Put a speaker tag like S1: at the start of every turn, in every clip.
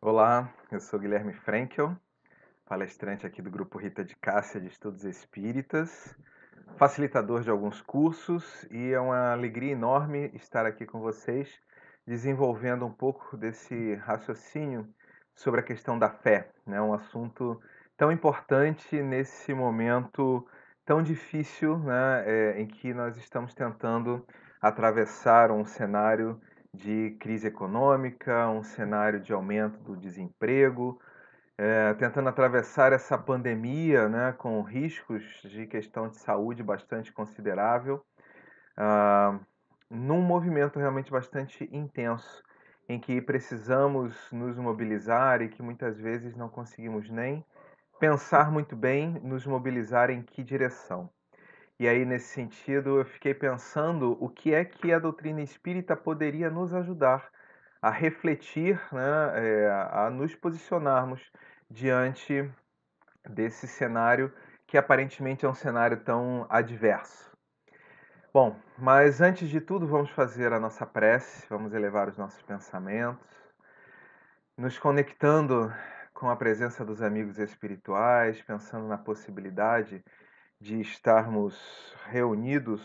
S1: Olá, eu sou Guilherme Frankel, palestrante aqui do Grupo Rita de Cássia de Estudos Espíritas, facilitador de alguns cursos, e é uma alegria enorme estar aqui com vocês, desenvolvendo um pouco desse raciocínio sobre a questão da fé, né? Um assunto tão importante nesse momento tão difícil, né? Em que nós estamos tentando atravessar um cenário de crise econômica, um cenário de aumento do desemprego, tentando atravessar essa pandemia, né, com riscos de questão de saúde bastante considerável, ah, num movimento realmente bastante intenso, em que precisamos nos mobilizar e que muitas vezes não conseguimos nem pensar muito bem nos mobilizar em que direção. E aí, nesse sentido, eu fiquei pensando o que é que a doutrina espírita poderia nos ajudar a refletir, né, a nos posicionarmos diante desse cenário que aparentemente é um cenário tão adverso. Bom, mas antes de tudo, vamos fazer a nossa prece, vamos elevar os nossos pensamentos, nos conectando com a presença dos amigos espirituais, pensando na possibilidade de estarmos reunidos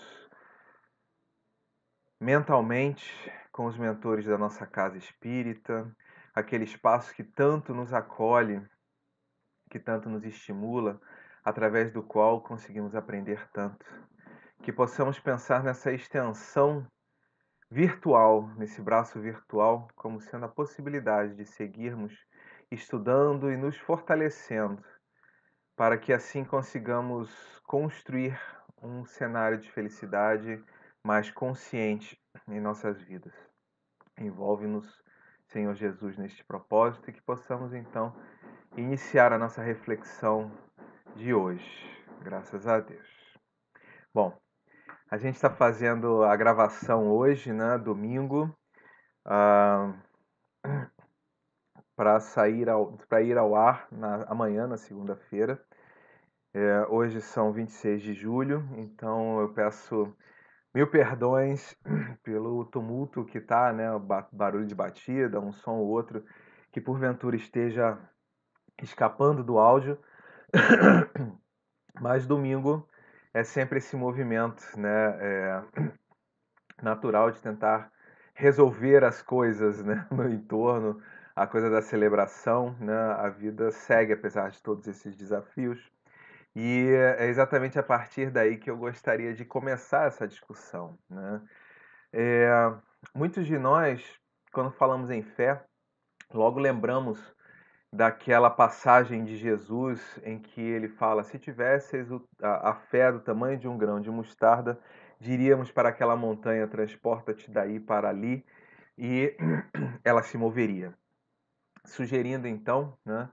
S1: mentalmente com os mentores da nossa casa espírita, aquele espaço que tanto nos acolhe, que tanto nos estimula, através do qual conseguimos aprender tanto. Que possamos pensar nessa extensão virtual, nesse braço virtual, como sendo a possibilidade de seguirmos estudando e nos fortalecendo, para que assim consigamos construir um cenário de felicidade mais consciente em nossas vidas. Envolve-nos, Senhor Jesus, neste propósito e que possamos então iniciar a nossa reflexão de hoje. Graças a Deus. Bom, a gente está fazendo a gravação hoje, né, domingo, ah, para ir ao ar amanhã, na segunda-feira. Hoje são 26 de julho, então eu peço mil perdões pelo tumulto que tá, né, o barulho de batida, um som ou outro que porventura esteja escapando do áudio, mas domingo é sempre esse movimento, né, natural de tentar resolver as coisas, né, no entorno, a coisa da celebração, né, a vida segue apesar de todos esses desafios. E é exatamente a partir daí que eu gostaria de começar essa discussão, né? Muitos de nós, quando falamos em fé, logo lembramos daquela passagem de Jesus em que ele fala: se tivesseis a fé do tamanho de um grão de mostarda, diríamos para aquela montanha: transporta-te daí para ali, e ela se moveria. Sugerindo então, né,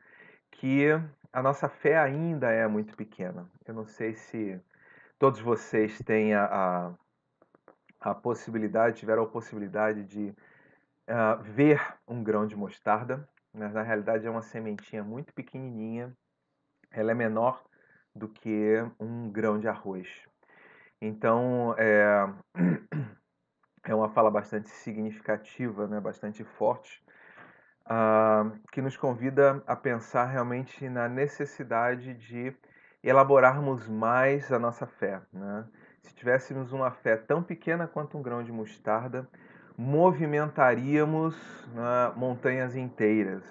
S1: que a nossa fé ainda é muito pequena. Eu não sei se todos vocês têm a possibilidade, tiveram a possibilidade de ver um grão de mostarda, mas na realidade é uma sementinha muito pequenininha, ela é menor do que um grão de arroz. Então, é uma fala bastante significativa, né, bastante forte, que nos convida a pensar realmente na necessidade de elaborarmos mais a nossa fé, né? Se tivéssemos uma fé tão pequena quanto um grão de mostarda, movimentaríamos, né, montanhas inteiras.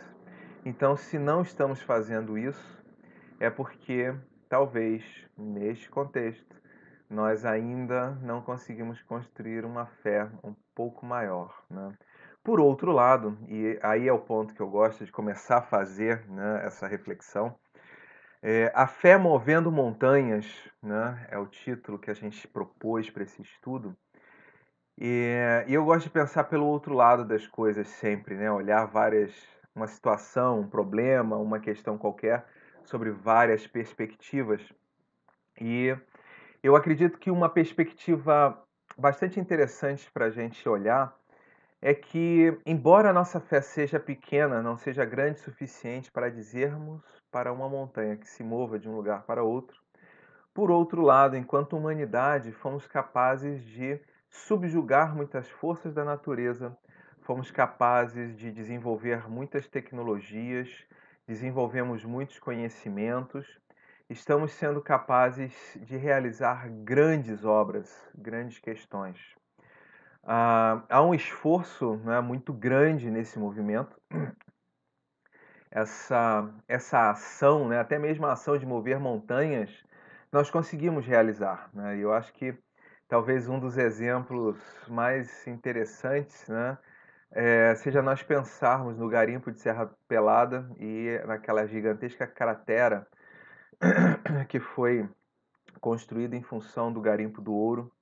S1: Então, se não estamos fazendo isso, é porque talvez neste contexto nós ainda não conseguimos construir uma fé um pouco maior, né? Por outro lado, e aí é o ponto que eu gosto de começar a fazer, né, essa reflexão, a fé movendo montanhas, né, é o título que a gente propôs para esse estudo. E eu gosto de pensar pelo outro lado das coisas sempre, né? Olhar uma situação, um problema, uma questão qualquer, sobre várias perspectivas. E eu acredito que uma perspectiva bastante interessante para a gente olhar é que, embora a nossa fé seja pequena, não seja grande o suficiente para dizermos para uma montanha que se mova de um lugar para outro, por outro lado, enquanto humanidade, fomos capazes de subjugar muitas forças da natureza, fomos capazes de desenvolver muitas tecnologias, desenvolvemos muitos conhecimentos, estamos sendo capazes de realizar grandes obras, grandes questões. Há um esforço, né, muito grande nesse movimento. Essa ação, né, até mesmo a ação de mover montanhas, nós conseguimos realizar, né? E eu acho que talvez um dos exemplos mais interessantes, né, seja nós pensarmos no garimpo de Serra Pelada e naquela gigantesca cratera que foi construída em função do garimpo do ouro.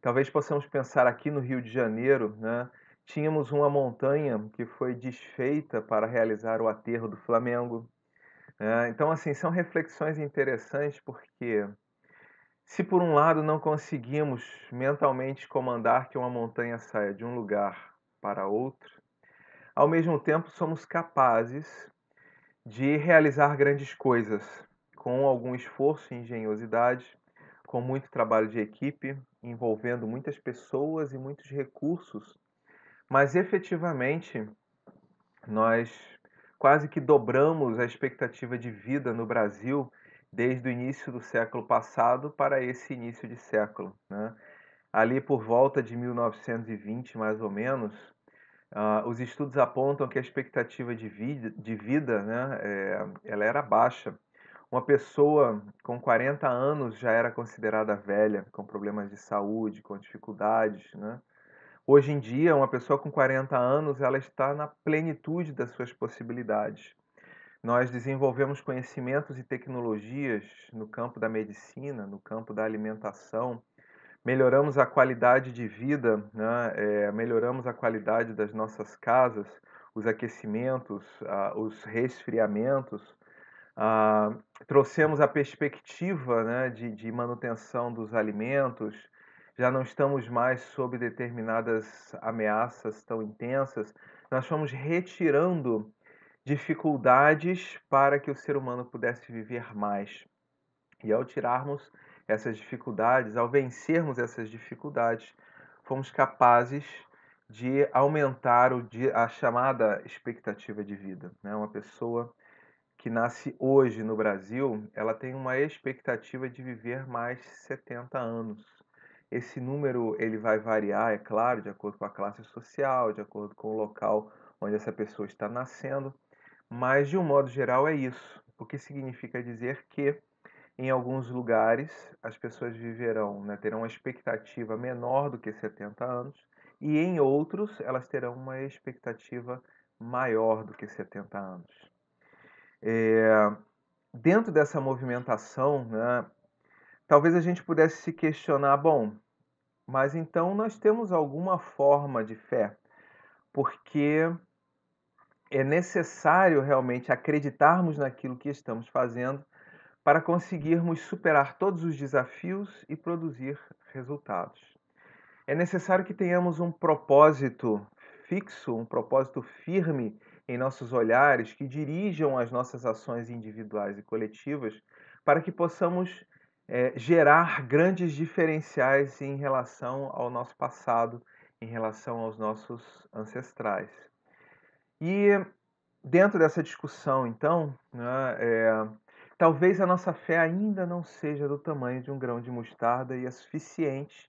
S1: Talvez possamos pensar aqui no Rio de Janeiro, né? Tínhamos uma montanha que foi desfeita para realizar o aterro do Flamengo. Então, assim, são reflexões interessantes porque, se por um lado não conseguimos mentalmente comandar que uma montanha saia de um lugar para outro, ao mesmo tempo somos capazes de realizar grandes coisas com algum esforço e engenhosidade, com muito trabalho de equipe, envolvendo muitas pessoas e muitos recursos, mas efetivamente nós quase que dobramos a expectativa de vida no Brasil desde o início do século passado para esse início de século, né? Ali por volta de 1920, mais ou menos, os estudos apontam que a expectativa de vida, né, ela era baixa. Uma pessoa com 40 anos já era considerada velha, com problemas de saúde, com dificuldades, né? Hoje em dia, uma pessoa com 40 anos, ela está na plenitude das suas possibilidades. Nós desenvolvemos conhecimentos e tecnologias no campo da medicina, no campo da alimentação, melhoramos a qualidade de vida, né? Melhoramos a qualidade das nossas casas, os aquecimentos, os resfriamentos, trouxemos a perspectiva, né, de manutenção dos alimentos, já não estamos mais sob determinadas ameaças tão intensas, nós fomos retirando dificuldades para que o ser humano pudesse viver mais. E ao tirarmos essas dificuldades, ao vencermos essas dificuldades, fomos capazes de aumentar a chamada expectativa de vida, né? Uma pessoa que nasce hoje no Brasil, ela tem uma expectativa de viver mais 70 anos. Esse número ele vai variar, é claro, de acordo com a classe social, de acordo com o local onde essa pessoa está nascendo, mas de um modo geral é isso. O que significa dizer que em alguns lugares as pessoas viverão, né, terão uma expectativa menor do que 70 anos, e em outros elas terão uma expectativa maior do que 70 anos. Dentro dessa movimentação, né, talvez a gente pudesse se questionar, bom, mas então nós temos alguma forma de fé, porque é necessário realmente acreditarmos naquilo que estamos fazendo para conseguirmos superar todos os desafios e produzir resultados. É necessário que tenhamos um propósito fixo, um propósito firme em nossos olhares que dirijam as nossas ações individuais e coletivas para que possamos gerar grandes diferenciais em relação ao nosso passado, em relação aos nossos ancestrais. E dentro dessa discussão, então, né, talvez a nossa fé ainda não seja do tamanho de um grão de mostarda e é suficiente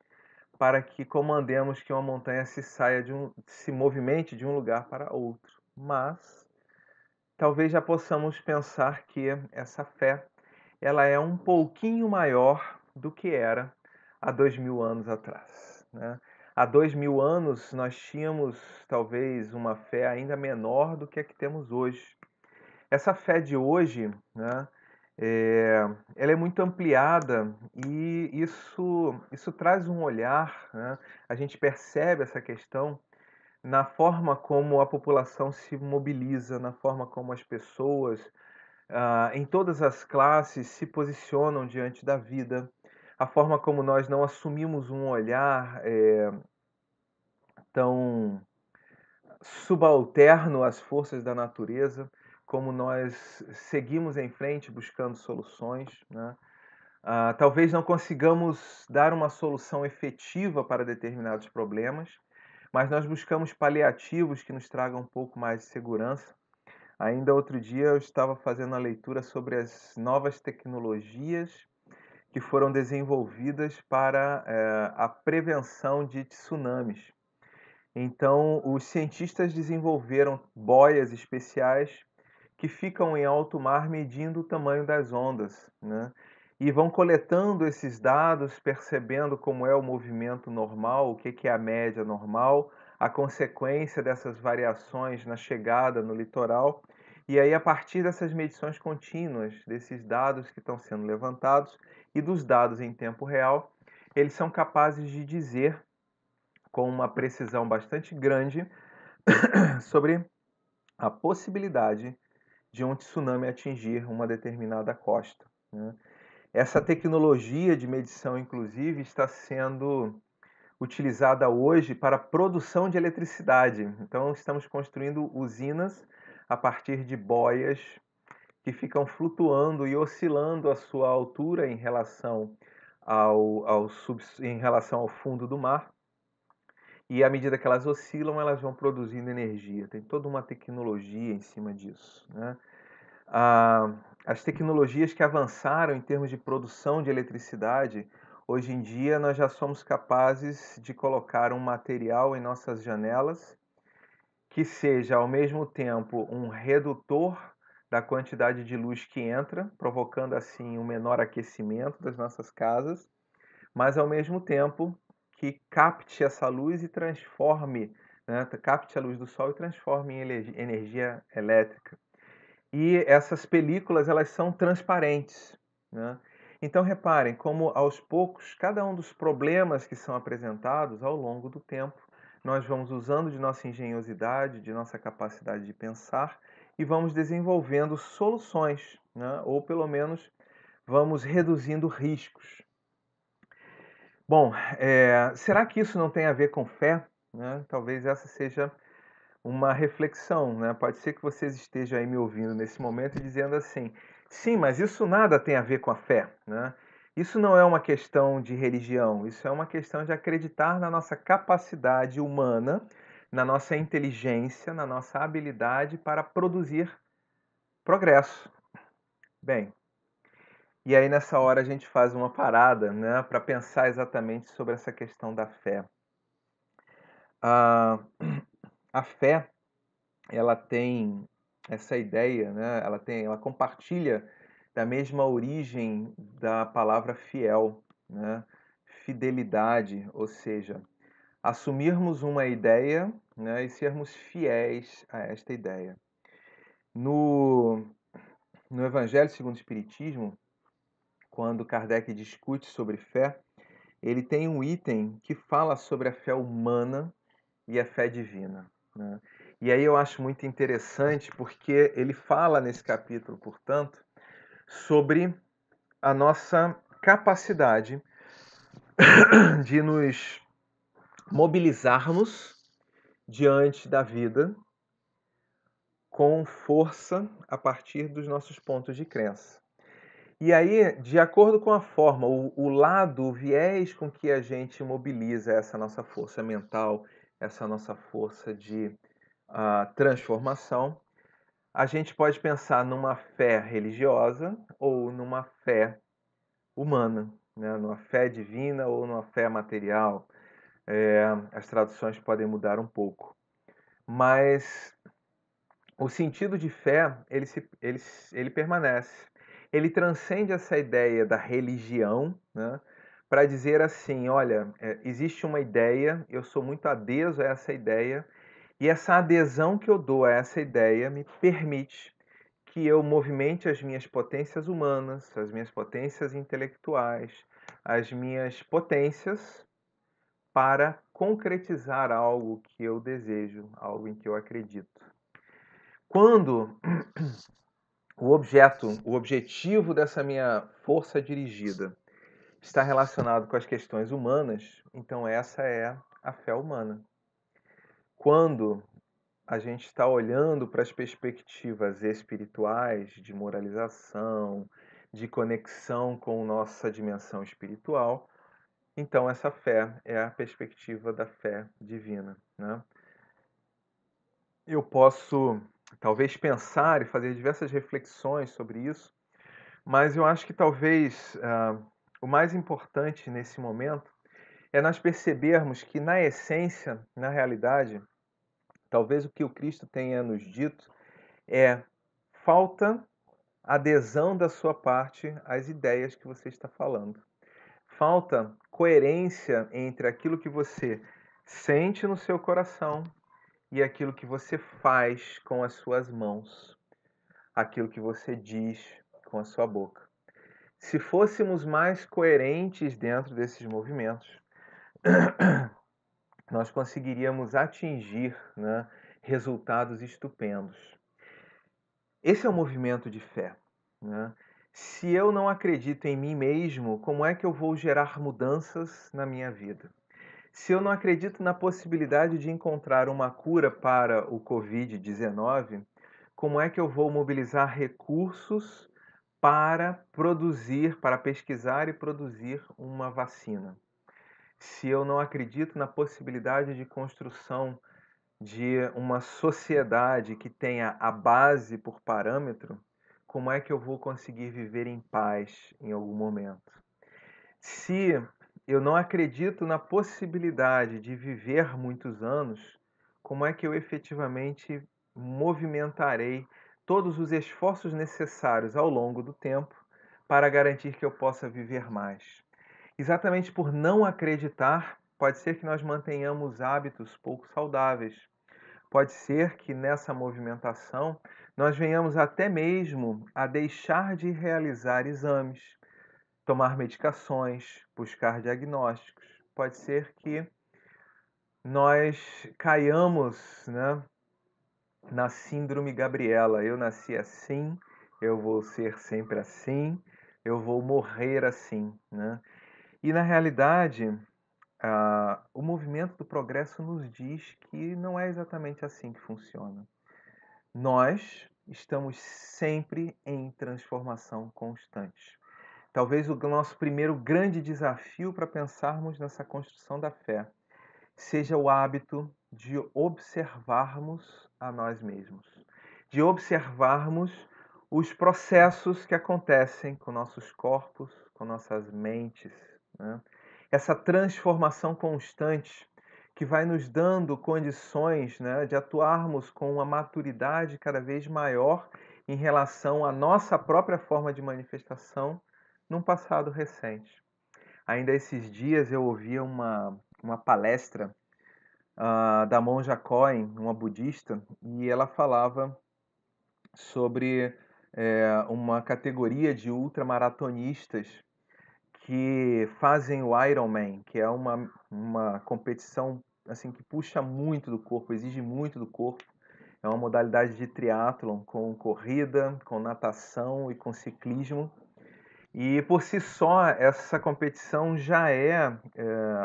S1: para que comandemos que uma montanha se movimente de um lugar para outro. Mas talvez já possamos pensar que essa fé ela é um pouquinho maior do que era há 2000 anos atrás, né? Há 2000 anos nós tínhamos talvez uma fé ainda menor do que a que temos hoje. Essa fé de hoje, né, ela é muito ampliada e isso traz um olhar, né? A gente percebe essa questão na forma como a população se mobiliza, na forma como as pessoas, em todas as classes, se posicionam diante da vida, a forma como nós não assumimos um olhar tão subalterno às forças da natureza, como nós seguimos em frente buscando soluções, né? Talvez não consigamos dar uma solução efetiva para determinados problemas, mas nós buscamos paliativos que nos tragam um pouco mais de segurança. Ainda outro dia eu estava fazendo a leitura sobre as novas tecnologias que foram desenvolvidas para a prevenção de tsunamis. Então, os cientistas desenvolveram boias especiais que ficam em alto mar medindo o tamanho das ondas, né? E vão coletando esses dados, percebendo como é o movimento normal, o que é a média normal, a consequência dessas variações na chegada no litoral. E aí, a partir dessas medições contínuas, desses dados que estão sendo levantados e dos dados em tempo real, eles são capazes de dizer, com uma precisão bastante grande, sobre a possibilidade de um tsunami atingir uma determinada costa, né? Essa tecnologia de medição, inclusive, está sendo utilizada hoje para a produção de eletricidade. Então, estamos construindo usinas a partir de boias que ficam flutuando e oscilando a sua altura em relação em relação ao fundo do mar. E à medida que elas oscilam, elas vão produzindo energia. Tem toda uma tecnologia em cima disso, né? As tecnologias que avançaram em termos de produção de eletricidade, hoje em dia nós já somos capazes de colocar um material em nossas janelas que seja ao mesmo tempo um redutor da quantidade de luz que entra, provocando assim um menor aquecimento das nossas casas, mas ao mesmo tempo que capte essa luz e transforme, né, capte a luz do sol e transforme em energia elétrica. E essas películas, elas são transparentes, né? Então reparem como aos poucos cada um dos problemas que são apresentados ao longo do tempo, nós vamos usando de nossa engenhosidade, de nossa capacidade de pensar e vamos desenvolvendo soluções, né? Ou pelo menos vamos reduzindo riscos. Bom, será que isso não tem a ver com fé, né? Talvez essa seja uma reflexão, né? Pode ser que vocês estejam aí me ouvindo nesse momento e dizendo assim: sim, mas isso nada tem a ver com a fé, né? Isso não é uma questão de religião, isso é uma questão de acreditar na nossa capacidade humana, na nossa inteligência, na nossa habilidade para produzir progresso. Bem, e aí nessa hora a gente faz uma parada, né, para pensar exatamente sobre essa questão da fé. A, a fé, ela tem essa ideia, né? Ela compartilha da mesma origem da palavra fiel, né? Fidelidade, ou seja, assumirmos uma ideia, né, e sermos fiéis a esta ideia. No, no Evangelho segundo o Espiritismo, quando Kardec discute sobre fé, ele tem um item que fala sobre a fé humana e a fé divina, né? E aí eu acho muito interessante porque ele fala nesse capítulo, portanto, sobre a nossa capacidade de nos mobilizarmos diante da vida com força a partir dos nossos pontos de crença. E aí, de acordo com a forma, o lado, o viés com que a gente mobiliza essa nossa força mental, essa nossa força de transformação, a gente pode pensar numa fé religiosa ou numa fé humana, né? Numa fé divina ou numa fé material. As traduções podem mudar um pouco. Mas o sentido de fé, ele permanece. Ele transcende essa ideia da religião, né? Para dizer assim, olha, existe uma ideia, eu sou muito adeso a essa ideia, e essa adesão que eu dou a essa ideia me permite que eu movimente as minhas potências humanas, as minhas potências intelectuais, as minhas potências para concretizar algo que eu desejo, algo em que eu acredito. Quando o objetivo dessa minha força dirigida está relacionado com as questões humanas, então essa é a fé humana. Quando a gente está olhando para as perspectivas espirituais, de moralização, de conexão com nossa dimensão espiritual, Então, essa fé é a perspectiva da fé divina, né? Eu posso talvez pensar e fazer diversas reflexões sobre isso, mas eu acho que talvez o mais importante nesse momento é nós percebermos que, na essência, na realidade, talvez o que o Cristo tenha nos dito é: falta adesão da sua parte às ideias que você está falando. Falta coerência entre aquilo que você sente no seu coração e aquilo que você faz com as suas mãos, aquilo que você diz com a sua boca. Se fôssemos mais coerentes dentro desses movimentos, nós conseguiríamos atingir, né, resultados estupendos. Esse é o movimento de fé, né? Se eu não acredito em mim mesmo, como é que eu vou gerar mudanças na minha vida? Se eu não acredito na possibilidade de encontrar uma cura para o Covid-19, como é que eu vou mobilizar recursos para produzir, para pesquisar e produzir uma vacina? Se eu não acredito na possibilidade de construção de uma sociedade que tenha a base por parâmetro, como é que eu vou conseguir viver em paz em algum momento? Se eu não acredito na possibilidade de viver muitos anos, como é que eu efetivamente movimentarei todos os esforços necessários ao longo do tempo para garantir que eu possa viver mais? Exatamente por não acreditar, pode ser que nós mantenhamos hábitos pouco saudáveis. Pode ser que nessa movimentação nós venhamos até mesmo a deixar de realizar exames, tomar medicações, buscar diagnósticos. Pode ser que nós caiamos, né, na síndrome Gabriela. Eu nasci assim, eu vou ser sempre assim, eu vou morrer assim, né? E na realidade, o movimento do progresso nos diz que não é exatamente assim que funciona. Nós estamos sempre em transformação constante. Talvez o nosso primeiro grande desafio para pensarmos nessa construção da fé seja o hábito de observarmos a nós mesmos, de observarmos os processos que acontecem com nossos corpos, com nossas mentes, né? Essa transformação constante que vai nos dando condições, né, de atuarmos com uma maturidade cada vez maior em relação à nossa própria forma de manifestação num passado recente. Ainda esses dias eu ouvi uma palestra da Monja Coen, uma budista, e ela falava sobre uma categoria de ultramaratonistas que fazem o Ironman, que é uma competição assim que puxa muito do corpo, exige muito do corpo. É uma modalidade de triatlon com corrida, com natação e com ciclismo. E por si só, essa competição já é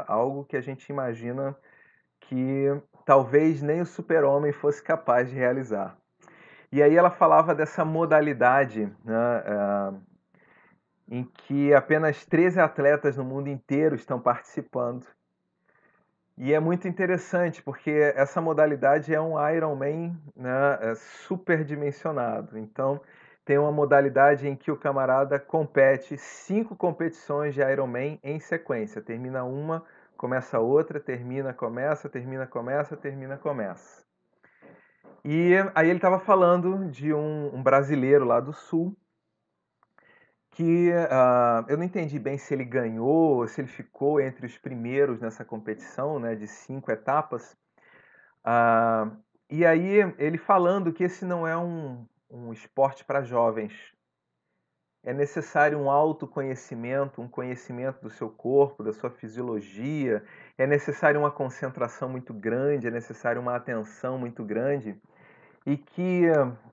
S1: algo que a gente imagina que talvez nem o super-homem fosse capaz de realizar. E aí ela falava dessa modalidade, né, em que apenas 13 atletas no mundo inteiro estão participando. E é muito interessante, porque essa modalidade é um Ironman, né, superdimensionado. Então, tem uma modalidade em que o camarada compete 5 competições de Ironman em sequência. Termina uma, começa outra, termina, começa, termina, começa, termina, começa. E aí ele estava falando de um brasileiro lá do Sul, que eu não entendi bem se ele ganhou, se ele ficou entre os primeiros nessa competição, né, de 5 etapas. Ah, e aí ele falando que esse não é um esporte para jovens. É necessário um autoconhecimento, um conhecimento do seu corpo, da sua fisiologia. É necessário uma concentração muito grande, é necessário uma atenção muito grande. E que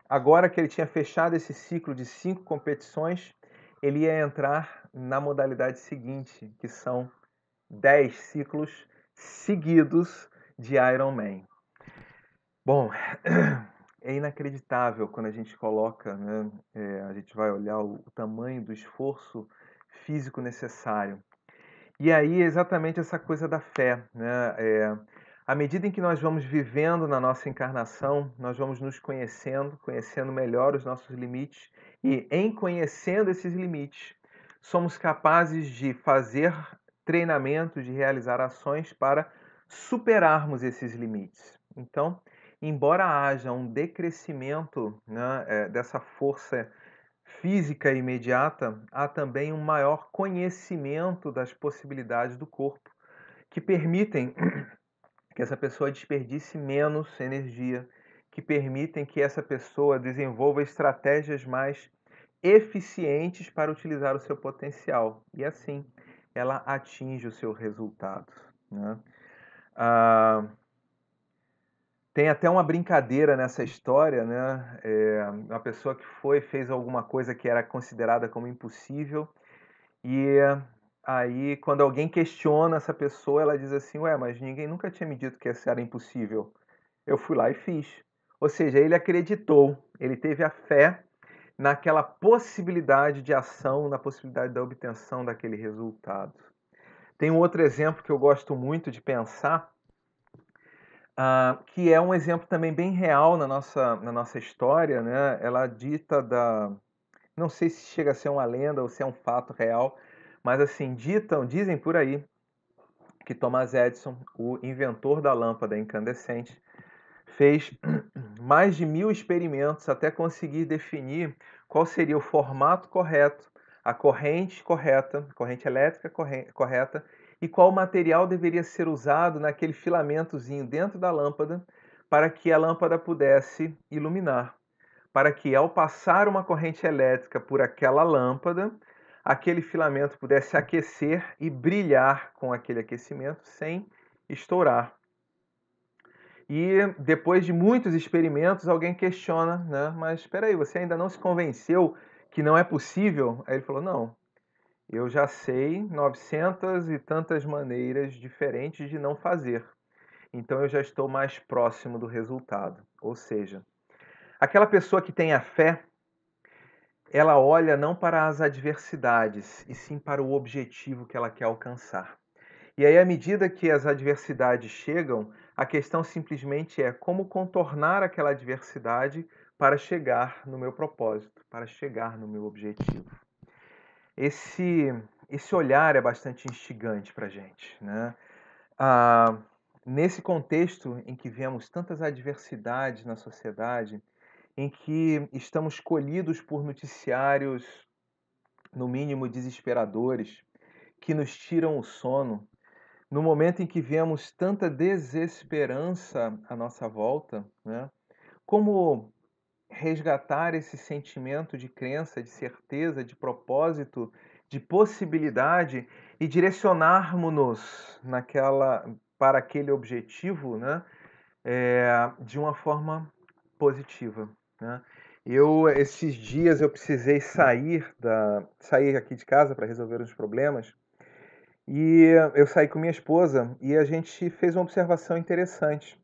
S1: agora que ele tinha fechado esse ciclo de 5 competições, ele ia entrar na modalidade seguinte, que são 10 ciclos seguidos de Ironman. Bom, é inacreditável quando a gente coloca, né, a gente vai olhar o tamanho do esforço físico necessário. E aí, exatamente essa coisa da fé, né? À medida em que nós vamos vivendo na nossa encarnação, nós vamos nos conhecendo, conhecendo melhor os nossos limites, e em conhecendo esses limites, somos capazes de fazer treinamentos, de realizar ações para superarmos esses limites. Então, embora haja um decrescimento, né, dessa força física imediata, há também um maior conhecimento das possibilidades do corpo, que permitem que essa pessoa desperdice menos energia, que permitem que essa pessoa desenvolva estratégias mais eficientes para utilizar o seu potencial. E assim ela atinge o seu resultado, né? Ah, tem até uma brincadeira nessa história, né? Uma pessoa que fez alguma coisa que era considerada como impossível, e aí quando alguém questiona essa pessoa, ela diz assim: ué, mas ninguém nunca tinha me dito que isso era impossível. Eu fui lá e fiz. Ou seja, ele acreditou, ele teve a fé naquela possibilidade de ação, na possibilidade da obtenção daquele resultado. Tem um outro exemplo que eu gosto muito de pensar, que é um exemplo também bem real na nossa história, né? Ela dita da. Não sei se chega a ser uma lenda ou se é um fato real, mas assim, dizem por aí que Thomas Edison, o inventor da lâmpada incandescente, fez mais de 1000 experimentos até conseguir definir qual seria o formato correto, a corrente correta, corrente elétrica correta, e qual material deveria ser usado naquele filamentozinho dentro da lâmpada para que a lâmpada pudesse iluminar. Para que, ao passar uma corrente elétrica por aquela lâmpada, aquele filamento pudesse aquecer e brilhar com aquele aquecimento sem estourar. E depois de muitos experimentos, alguém questiona, né? Mas espera aí, você ainda não se convenceu que não é possível? Aí ele falou: não, eu já sei 900 e tantas maneiras diferentes de não fazer. Então eu já estou mais próximo do resultado. Ou seja, aquela pessoa que tem a fé, ela olha não para as adversidades, e sim para o objetivo que ela quer alcançar. E aí, à medida que as adversidades chegam, a questão simplesmente é como contornar aquela adversidade para chegar no meu propósito, para chegar no meu objetivo. Esse, esse olhar é bastante instigante para a gente, né? Ah, nesse contexto em que vemos tantas adversidades na sociedade, em que estamos colhidos por noticiários, no mínimo desesperadores, que nos tiram o sono, no momento em que vemos tanta desesperança à nossa volta, né? Como resgatar esse sentimento de crença, de certeza, de propósito, de possibilidade e direcionarmos-nos para aquele objetivo, né? De uma forma positiva, né? Esses dias eu precisei sair aqui de casa para resolver uns problemas, e eu saí com minha esposa e a gente fez uma observação interessante.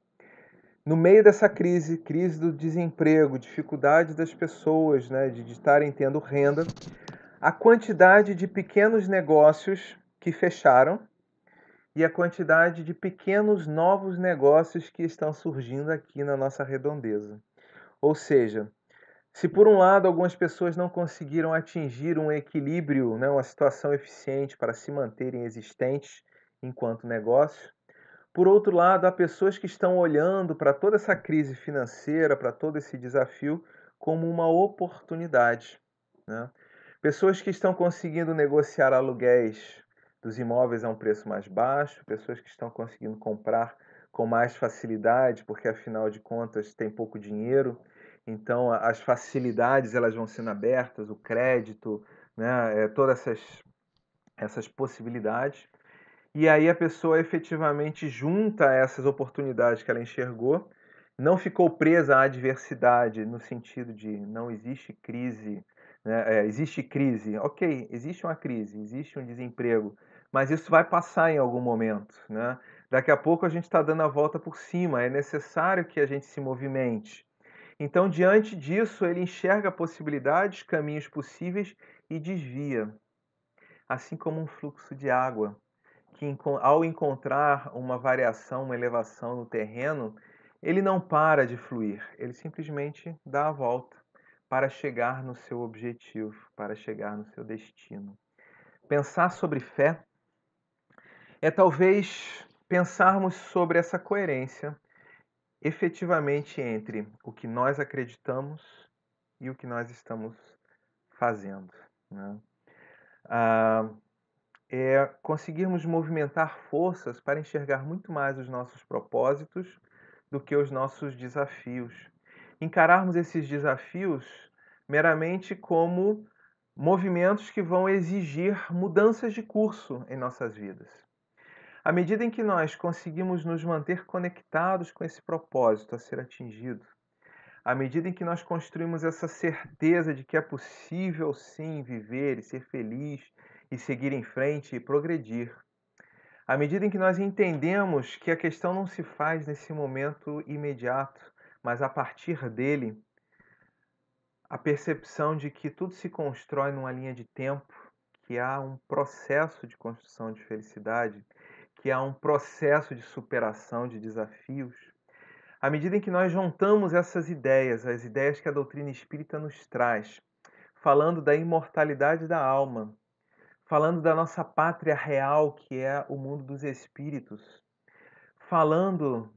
S1: No meio dessa crise do desemprego, dificuldade das pessoas, né, de estarem tendo renda, a quantidade de pequenos negócios que fecharam e a quantidade de pequenos novos negócios que estão surgindo aqui na nossa redondeza. Ou seja, se por um lado algumas pessoas não conseguiram atingir um equilíbrio, né, uma situação eficiente para se manterem existentes enquanto negócio, por outro lado, há pessoas que estão olhando para toda essa crise financeira, para todo esse desafio, como uma oportunidade, né? Pessoas que estão conseguindo negociar aluguéis dos imóveis a um preço mais baixo, pessoas que estão conseguindo comprar com mais facilidade, porque afinal de contas tem pouco dinheiro, então as facilidades elas vão sendo abertas, o crédito, né, todas essas possibilidades. E aí a pessoa efetivamente junta essas oportunidades que ela enxergou, não ficou presa à adversidade no sentido de não existe crise, né? Existe crise, ok, existe uma crise, existe um desemprego, mas isso vai passar em algum momento, né? Daqui a pouco a gente está dando a volta por cima, é necessário que a gente se movimente. Então, diante disso, ele enxerga possibilidades, caminhos possíveis e desvia, assim como um fluxo de água. que ao encontrar uma variação, uma elevação no terreno, ele não para de fluir, ele simplesmente dá a volta para chegar no seu objetivo, para chegar no seu destino. Pensar sobre fé é talvez pensarmos sobre essa coerência efetivamente entre o que nós acreditamos e o que nós estamos fazendo, né? Ah, é conseguirmos movimentar forças para enxergar muito mais os nossos propósitos do que os nossos desafios. Encararmos esses desafios meramente como movimentos que vão exigir mudanças de curso em nossas vidas. À medida em que nós conseguimos nos manter conectados com esse propósito a ser atingido, à medida em que nós construímos essa certeza de que é possível sim viver e ser feliz e seguir em frente e progredir, à medida em que nós entendemos que a questão não se faz nesse momento imediato, mas a partir dele, a percepção de que tudo se constrói numa linha de tempo, que há um processo de construção de felicidade, que há um processo de superação de desafios. À medida em que nós juntamos essas ideias, as ideias que a doutrina espírita nos traz, falando da imortalidade da alma, falando da nossa pátria real, que é o mundo dos espíritos, falando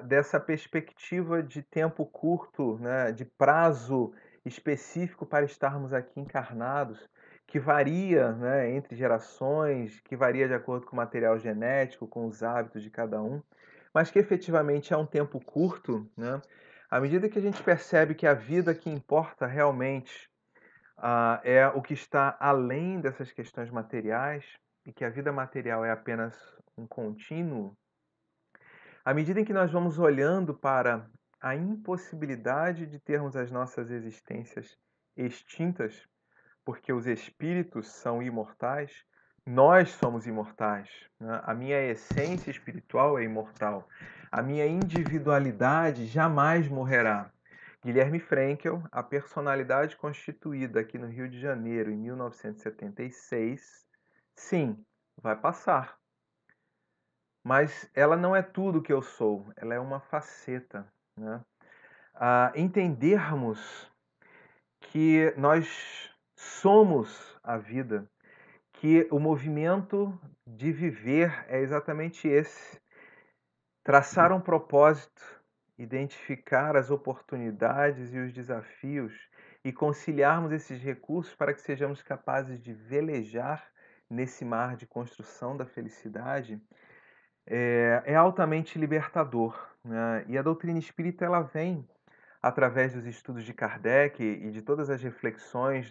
S1: dessa perspectiva de tempo curto, né, de prazo específico para estarmos aqui encarnados, que varia, né, entre gerações, que varia de acordo com o material genético, com os hábitos de cada um, mas que efetivamente é um tempo curto, né? À medida que a gente percebe que a vida que importa realmente é o que está além dessas questões materiais e que a vida material é apenas um contínuo, à medida em que nós vamos olhando para a impossibilidade de termos as nossas existências extintas, porque os espíritos são imortais, nós somos imortais, né? A minha essência espiritual é imortal. A minha individualidade jamais morrerá. Guilherme Frankel, a personalidade constituída aqui no Rio de Janeiro em 1976, sim, vai passar. Mas ela não é tudo que eu sou, ela é uma faceta, né? Entendermos que nós somos a vida, que o movimento de viver é exatamente esse: traçar um propósito, identificar as oportunidades e os desafios e conciliarmos esses recursos para que sejamos capazes de velejar nesse mar de construção da felicidade é altamente libertador, né? E a doutrina espírita ela vem através dos estudos de Kardec e de todas as reflexões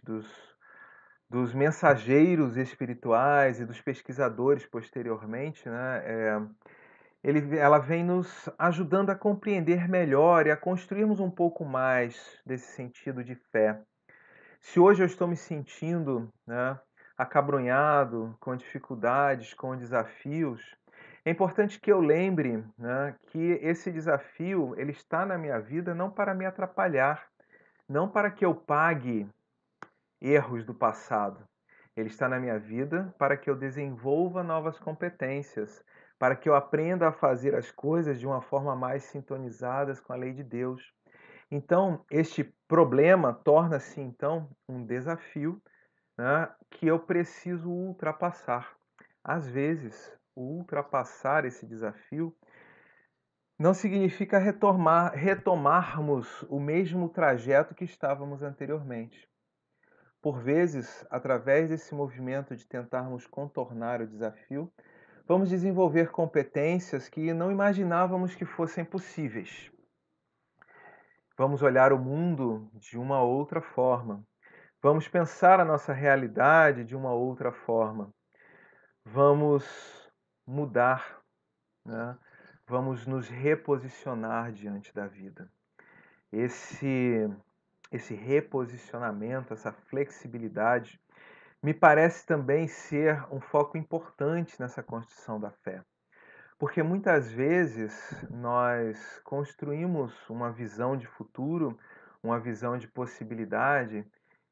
S1: dos mensageiros espirituais e dos pesquisadores posteriormente, né? Ela vem nos ajudando a compreender melhor e a construirmos um pouco mais desse sentido de fé. Se hoje eu estou me sentindo, né, acabrunhado, com dificuldades, com desafios, é importante que eu lembre, né, que esse desafio ele está na minha vida não para me atrapalhar, não para que eu pague erros do passado. Ele está na minha vida para que eu desenvolva novas competências, para que eu aprenda a fazer as coisas de uma forma mais sintonizadas com a lei de Deus. Então, este problema torna-se então um desafio, né, que eu preciso ultrapassar. Às vezes, o ultrapassar esse desafio não significa retomarmos o mesmo trajeto que estávamos anteriormente. Por vezes, através desse movimento de tentarmos contornar o desafio, vamos desenvolver competências que não imaginávamos que fossem possíveis. Vamos olhar o mundo de uma outra forma. Vamos pensar a nossa realidade de uma outra forma. Vamos mudar, né? Vamos nos reposicionar diante da vida. Esse reposicionamento, essa flexibilidade, me parece também ser um foco importante nessa construção da fé. Porque muitas vezes nós construímos uma visão de futuro, uma visão de possibilidade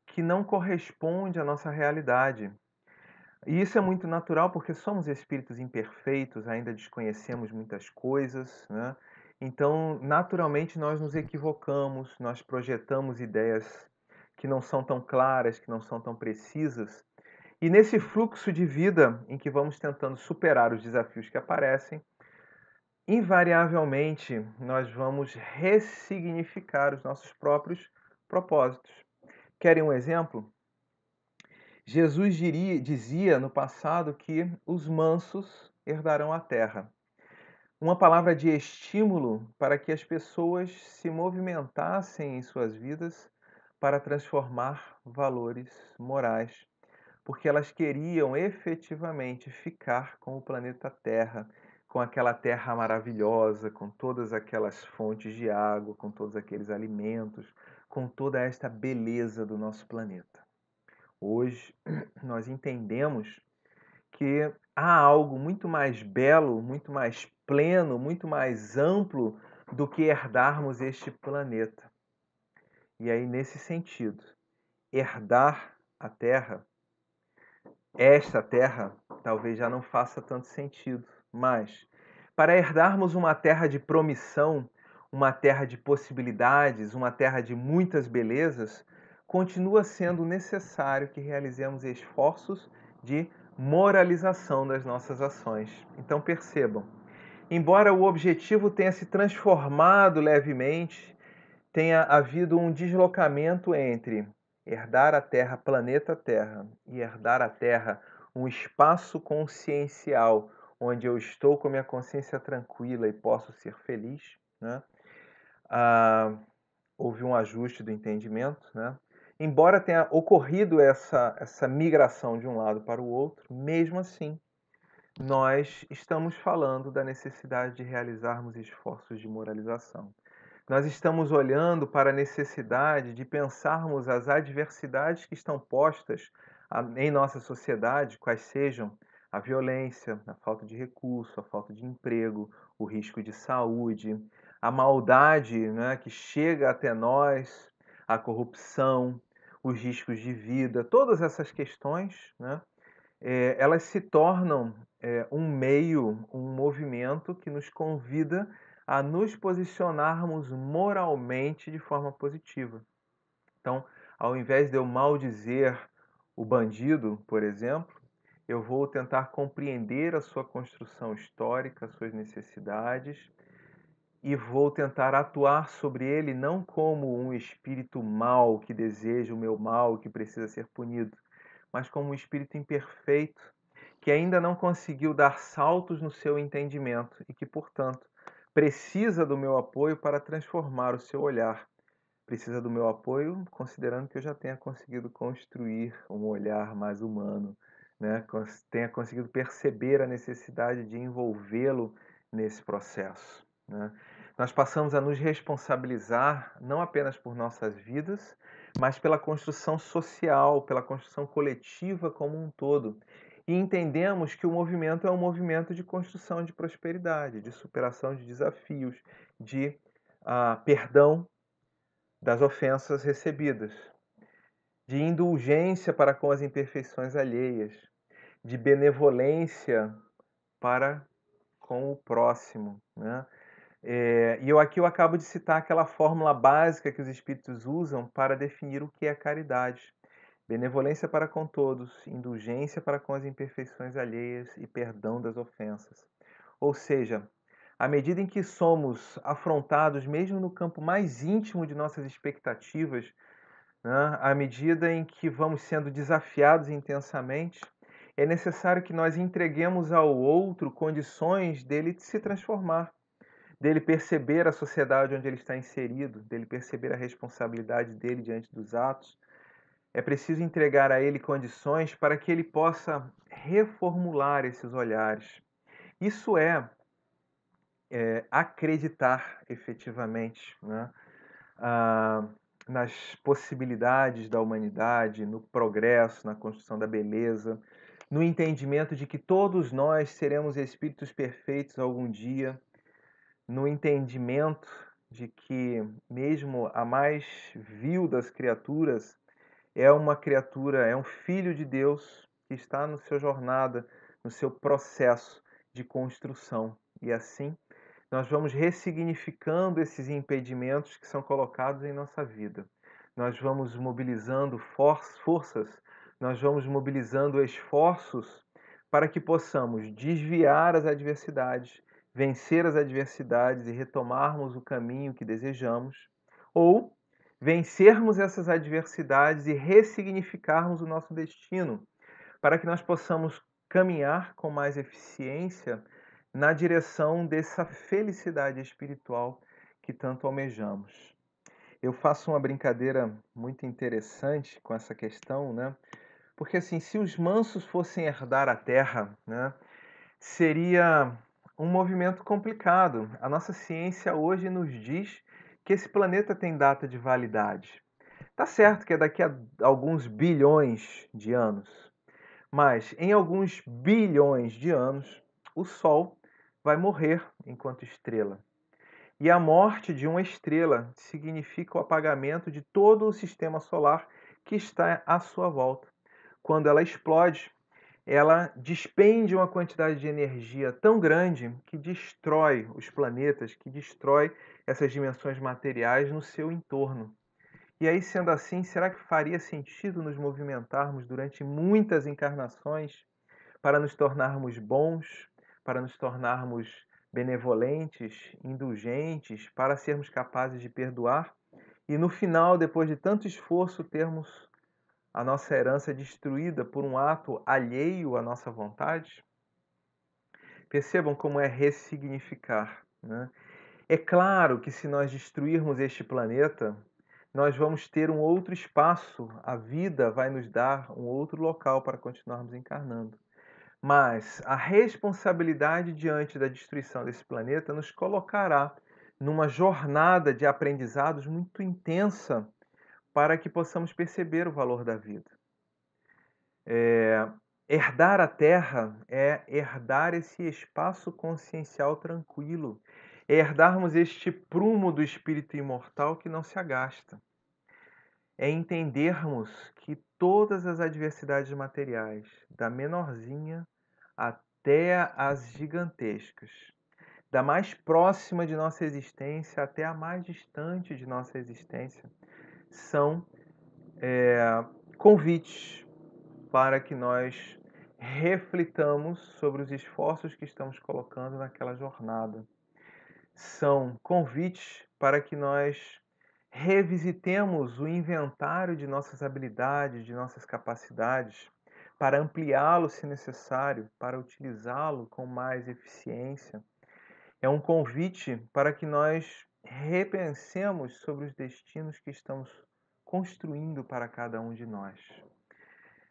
S1: que não corresponde à nossa realidade. E isso é muito natural porque somos espíritos imperfeitos, ainda desconhecemos muitas coisas, né? Então, naturalmente, nós nos equivocamos, nós projetamos ideias que não são tão claras, que não são tão precisas. E nesse fluxo de vida em que vamos tentando superar os desafios que aparecem, invariavelmente nós vamos ressignificar os nossos próprios propósitos. Querem um exemplo? Jesus dizia no passado que os mansos herdarão a terra. Uma palavra de estímulo para que as pessoas se movimentassem em suas vidas para transformar valores morais, porque elas queriam efetivamente ficar com o planeta Terra, com aquela terra maravilhosa, com todas aquelas fontes de água, com todos aqueles alimentos, com toda esta beleza do nosso planeta. Hoje nós entendemos que há algo muito mais belo, muito mais pleno, muito mais amplo do que herdarmos este planeta. E aí, nesse sentido, herdar a Terra, esta Terra, talvez já não faça tanto sentido, mas para herdarmos uma terra de promissão, uma terra de possibilidades, uma terra de muitas belezas, continua sendo necessário que realizemos esforços de moralização das nossas ações. Então percebam, embora o objetivo tenha se transformado levemente, tenha havido um deslocamento entre herdar a Terra, planeta Terra, e herdar a Terra, um espaço consciencial onde eu estou com minha consciência tranquila e posso ser feliz, né? Houve um ajuste do entendimento, né? Embora tenha ocorrido essa migração de um lado para o outro, mesmo assim, nós estamos falando da necessidade de realizarmos esforços de moralização. Nós estamos olhando para a necessidade de pensarmos as adversidades que estão postas em nossa sociedade, quais sejam a violência, a falta de recurso, a falta de emprego, o risco de saúde, a maldade, né, que chega até nós, a corrupção, os riscos de vida, todas essas questões, né, elas se tornam um meio, um movimento que nos convida a nos posicionarmos moralmente de forma positiva. Então, ao invés de eu maldizer o bandido, por exemplo, eu vou tentar compreender a sua construção histórica, as suas necessidades, e vou tentar atuar sobre ele não como um espírito mau que deseja o meu mal, que precisa ser punido, mas como um espírito imperfeito que ainda não conseguiu dar saltos no seu entendimento e que, portanto, precisa do meu apoio para transformar o seu olhar. Precisa do meu apoio, considerando que eu já tenha conseguido construir um olhar mais humano, né? Tenha conseguido perceber a necessidade de envolvê-lo nesse processo, né? Nós passamos a nos responsabilizar não apenas por nossas vidas, mas pela construção social, pela construção coletiva como um todo. E entendemos que o movimento é um movimento de construção de prosperidade, de superação de desafios, de perdão das ofensas recebidas, de indulgência para com as imperfeições alheias, de benevolência para com o próximo, né? E aqui eu acabo de citar aquela fórmula básica que os espíritos usam para definir o que é caridade. Benevolência para com todos, indulgência para com as imperfeições alheias e perdão das ofensas. Ou seja, à medida em que somos afrontados, mesmo no campo mais íntimo de nossas expectativas, né, à medida em que vamos sendo desafiados intensamente, é necessário que nós entreguemos ao outro condições dele se transformar, dele perceber a sociedade onde ele está inserido, dele perceber a responsabilidade dele diante dos atos. É preciso entregar a ele condições para que ele possa reformular esses olhares. Isso acreditar efetivamente, né, ah, nas possibilidades da humanidade, no progresso, na construção da beleza, no entendimento de que todos nós seremos espíritos perfeitos algum dia, no entendimento de que mesmo a mais vil das criaturas é uma criatura, é um filho de Deus, que está no seu jornada, no seu processo de construção. E assim, nós vamos ressignificando esses impedimentos que são colocados em nossa vida. Nós vamos mobilizando forças, nós vamos mobilizando esforços para que possamos desviar as adversidades, vencer as adversidades e retomarmos o caminho que desejamos, ou vencermos essas adversidades e ressignificarmos o nosso destino, para que nós possamos caminhar com mais eficiência na direção dessa felicidade espiritual que tanto almejamos. Eu faço uma brincadeira muito interessante com essa questão, né? Porque assim, se os mansos fossem herdar a terra, né, seria um movimento complicado. A nossa ciência hoje nos diz que esse planeta tem data de validade. Tá certo que é daqui a alguns bilhões de anos, mas em alguns bilhões de anos, o Sol vai morrer enquanto estrela. E a morte de uma estrela significa o apagamento de todo o sistema solar que está à sua volta. Quando ela explode, ela despende uma quantidade de energia tão grande que destrói os planetas, que destrói essas dimensões materiais no seu entorno. E aí, sendo assim, será que faria sentido nos movimentarmos durante muitas encarnações para nos tornarmos bons, para nos tornarmos benevolentes, indulgentes, para sermos capazes de perdoar e no final, depois de tanto esforço, termos a nossa herança destruída por um ato alheio à nossa vontade? Percebam como é ressignificar, né? É claro que se nós destruirmos este planeta, nós vamos ter um outro espaço, a vida vai nos dar um outro local para continuarmos encarnando. Mas a responsabilidade diante da destruição desse planeta nos colocará numa jornada de aprendizados muito intensa para que possamos perceber o valor da vida. Herdar a Terra é herdar esse espaço consciencial tranquilo, é herdarmos este prumo do espírito imortal que não se agasta, é entendermos que todas as adversidades materiais, da menorzinha até as gigantescas, da mais próxima de nossa existência até a mais distante de nossa existência, são convites para que nós reflitamos sobre os esforços que estamos colocando naquela jornada. São convites para que nós revisitemos o inventário de nossas habilidades, de nossas capacidades, para ampliá-lo se necessário, para utilizá-lo com mais eficiência. É um convite para que nós repensemos sobre os destinos que estamos construindo para cada um de nós.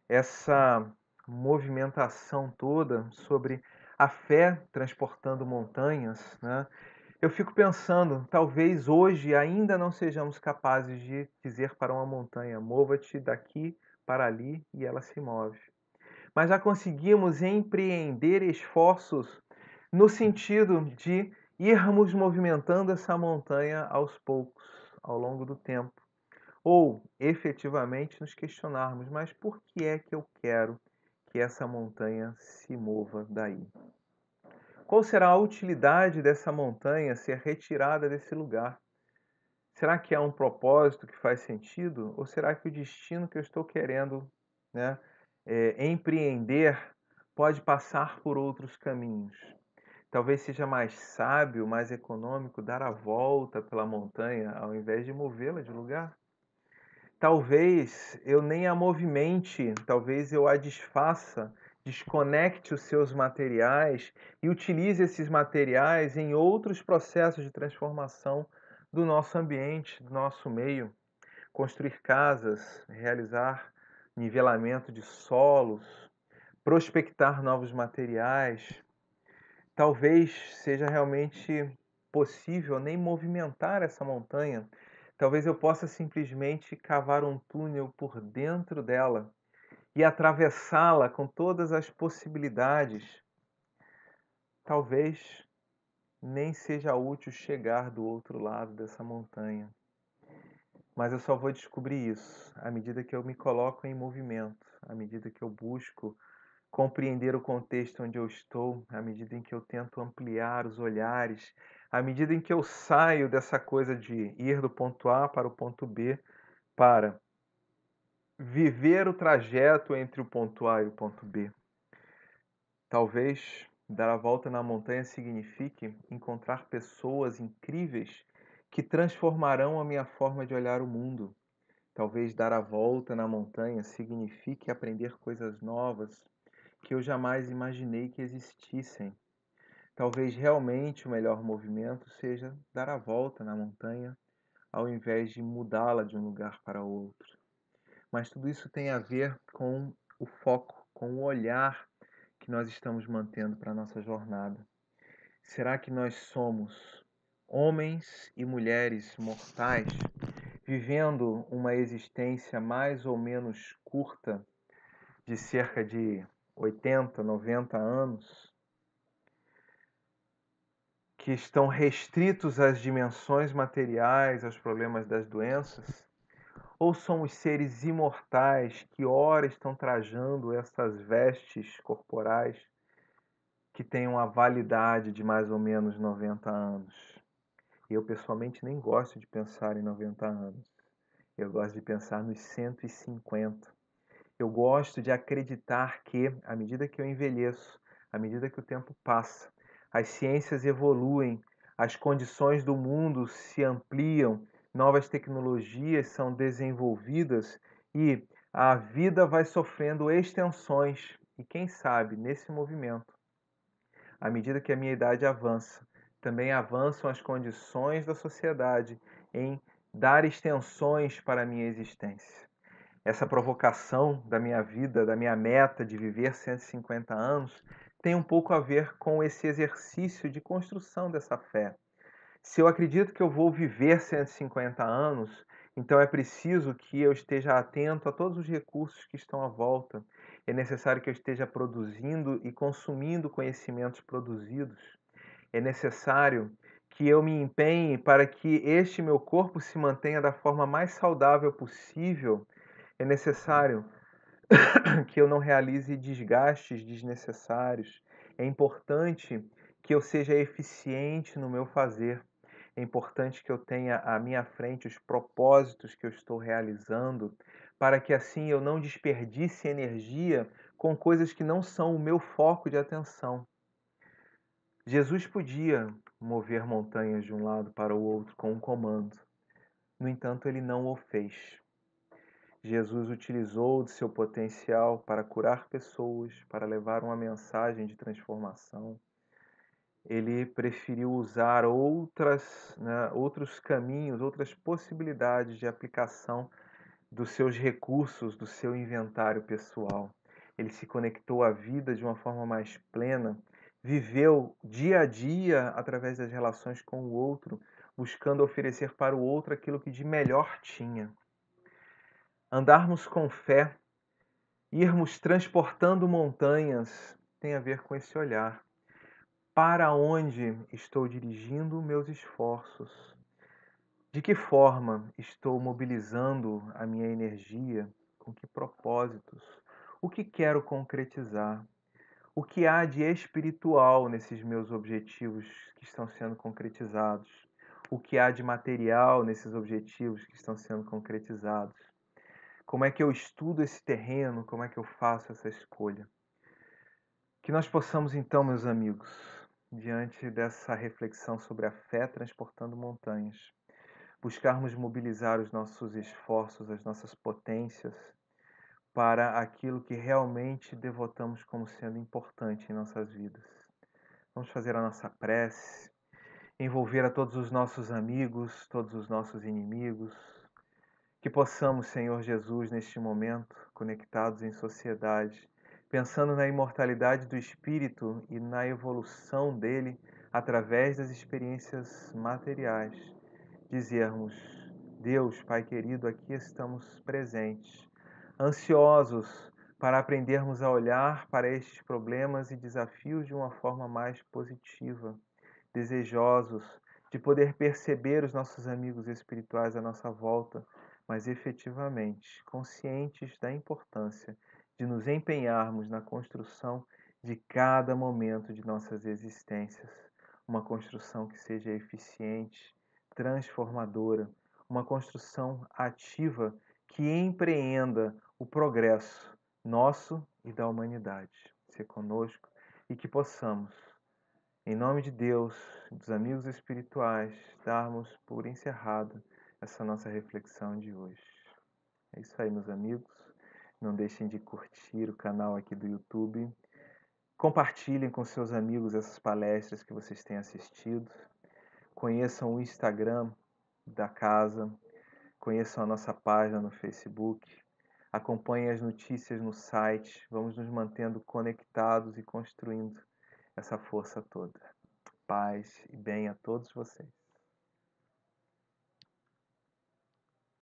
S1: Essa movimentação toda sobre a fé transportando montanhas, né? Eu fico pensando, talvez hoje ainda não sejamos capazes de dizer para uma montanha, mova-te daqui para ali, e ela se move. Mas já conseguimos empreender esforços no sentido de irmos movimentando essa montanha aos poucos, ao longo do tempo. Ou, efetivamente, nos questionarmos, mas por que é que eu quero que essa montanha se mova daí? Qual será a utilidade dessa montanha ser retirada desse lugar? Será que há um propósito que faz sentido? Ou será que o destino que eu estou querendo, né, empreender pode passar por outros caminhos? Talvez seja mais sábio, mais econômico dar a volta pela montanha ao invés de movê-la de lugar? Talvez eu nem a movimente, talvez eu a desfaça, desconecte os seus materiais e utilize esses materiais em outros processos de transformação do nosso ambiente, do nosso meio. Construir casas, realizar nivelamento de solos, prospectar novos materiais. Talvez seja realmente possível nem movimentar essa montanha. Talvez eu possa simplesmente cavar um túnel por dentro dela e atravessá-la com todas as possibilidades. Talvez nem seja útil chegar do outro lado dessa montanha. Mas eu só vou descobrir isso à medida que eu me coloco em movimento, à medida que eu busco compreender o contexto onde eu estou, à medida em que eu tento ampliar os olhares, à medida em que eu saio dessa coisa de ir do ponto A para o ponto B, para viver o trajeto entre o ponto A e o ponto B. Talvez dar a volta na montanha signifique encontrar pessoas incríveis que transformarão a minha forma de olhar o mundo. Talvez dar a volta na montanha signifique aprender coisas novas que eu jamais imaginei que existissem. Talvez realmente o melhor movimento seja dar a volta na montanha ao invés de mudá-la de um lugar para outro. Mas tudo isso tem a ver com o foco, com o olhar que nós estamos mantendo para a nossa jornada. Será que nós somos homens e mulheres mortais vivendo uma existência mais ou menos curta, de cerca de 80, 90 anos, que estão restritos às dimensões materiais, aos problemas das doenças? Ou somos seres imortais que ora estão trajando essas vestes corporais que têm uma validade de mais ou menos 90 anos? Eu pessoalmente nem gosto de pensar em 90 anos. Eu gosto de pensar nos 150. Eu gosto de acreditar que, à medida que eu envelheço, à medida que o tempo passa, as ciências evoluem, as condições do mundo se ampliam, novas tecnologias são desenvolvidas e a vida vai sofrendo extensões. E quem sabe, nesse movimento, à medida que a minha idade avança, também avançam as condições da sociedade em dar extensões para a minha existência. Essa provocação da minha vida, da minha meta de viver 150 anos, tem um pouco a ver com esse exercício de construção dessa fé. Se eu acredito que eu vou viver 150 anos, então é preciso que eu esteja atento a todos os recursos que estão à volta. É necessário que eu esteja produzindo e consumindo conhecimentos produzidos. É necessário que eu me empenhe para que este meu corpo se mantenha da forma mais saudável possível. É necessário que eu não realize desgastes desnecessários. É importante que eu seja eficiente no meu fazer. É importante que eu tenha à minha frente os propósitos que eu estou realizando, para que assim eu não desperdice energia com coisas que não são o meu foco de atenção. Jesus podia mover montanhas de um lado para o outro com um comando. No entanto, ele não o fez. Jesus utilizou de seu potencial para curar pessoas, para levar uma mensagem de transformação. Ele preferiu usar outros caminhos, outras possibilidades de aplicação dos seus recursos, do seu inventário pessoal. Ele se conectou à vida de uma forma mais plena, viveu dia a dia através das relações com o outro, buscando oferecer para o outro aquilo que de melhor tinha. Andarmos com fé, irmos transportando montanhas, tem a ver com esse olhar. Para onde estou dirigindo meus esforços? De que forma estou mobilizando a minha energia? Com que propósitos? O que quero concretizar? O que há de espiritual nesses meus objetivos que estão sendo concretizados? O que há de material nesses objetivos que estão sendo concretizados? Como é que eu estudo esse terreno? Como é que eu faço essa escolha? Que nós possamos então, meus amigos, diante dessa reflexão sobre a fé transportando montanhas, buscarmos mobilizar os nossos esforços, as nossas potências para aquilo que realmente devotamos como sendo importante em nossas vidas. Vamos fazer a nossa prece, envolver a todos os nossos amigos, todos os nossos inimigos, que possamos, Senhor Jesus, neste momento, conectados em sociedade, pensando na imortalidade do espírito e na evolução dele através das experiências materiais, dizermos: Deus, Pai querido, aqui estamos presentes, ansiosos para aprendermos a olhar para estes problemas e desafios de uma forma mais positiva, desejosos de poder perceber os nossos amigos espirituais à nossa volta, mas efetivamente conscientes da importância de nos empenharmos na construção de cada momento de nossas existências, uma construção que seja eficiente, transformadora, uma construção ativa que empreenda o progresso nosso e da humanidade. Se conosco e que possamos, em nome de Deus, dos amigos espirituais, darmos por encerrada essa nossa reflexão de hoje. É isso aí, meus amigos. Não deixem de curtir o canal aqui do YouTube. Compartilhem com seus amigos essas palestras que vocês têm assistido. Conheçam o Instagram da casa. Conheçam a nossa página no Facebook. Acompanhem as notícias no site. Vamos nos mantendo conectados e construindo essa força toda. Paz e bem a todos vocês.